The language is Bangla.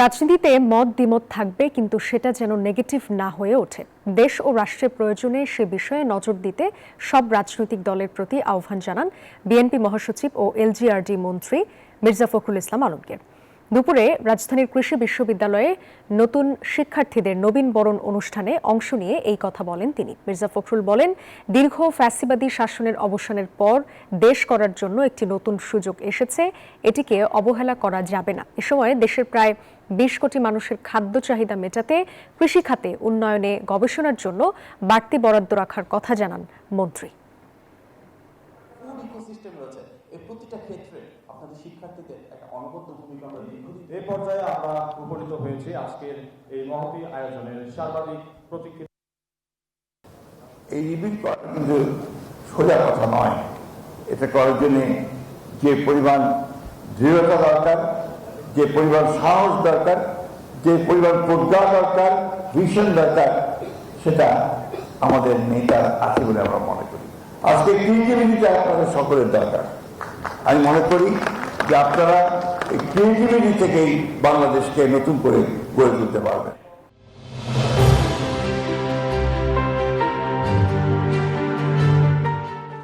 রাজনীতিতে মত দ্বিমত থাকবে, কিন্তু সেটা যেন নেগেটিভ না হয়ে ওঠে। দেশ ও রাষ্ট্রের প্রয়োজনে সে বিষয়ে নজর দিতে সব রাজনৈতিক দলের প্রতি আহ্বান জানান বিএনপি মহাসচিব ও এলজিআরডি মন্ত্রী মির্জা ফখরুল ইসলাম আলমগীর। দুপুরে রাজধানীর কৃষি বিশ্ববিদ্যালয়ে নতুন শিক্ষার্থীদের নবীন বরণ অনুষ্ঠানে অংশ নিয়ে এই কথা বলেন তিনি। মির্জা ফখরুল বলেন, দীর্ঘ ফ্যাসিবাদী শাসনের অবসানের পর দেশ করার জন্য একটি নতুন সুযোগ এসেছে, এটিকে অবহেলা করা যাবে না। এ সময় দেশের প্রায় ২০ কোটি মানুষের খাদ্য চাহিদা মেটাতে কৃষি খাতে উন্নয়নে গবেষণার জন্য বাড়তি বরাদ্দ রাখার কথা জানান মন্ত্রী। প্রতিটা ক্ষেত্রে আপনাদের শিক্ষার্থীদের একটা অনবদ্য ভূমিকা আমরা দীর্ঘদিন এই পর্যায়ে আমরা উপনীত হয়েছি আজকের এই মহতী আয়োজনের সর্বাধিক প্রতীক্ষিত। এই রিভিল করা কিন্তু সোজা কথা নয়। এটা করার জন্য যে পরিমাণ দৃঢ়তা দরকার, যে পরিমাণ সাহস দরকার, যে পরিমাণ প্রজ্ঞা দরকার, ভিশন দরকার, সেটা আমাদের নেতার আছে বলে আমরা মনে করি। আজকে ক্রিয়েটিভিটিটা আপনাদের সকলের দরকার। আমি মনে করি যে আপনারা এই ক্রিয়েটিভিটি থেকেই বাংলাদেশকে নতুন করে গড়ে তুলতে পারবেন।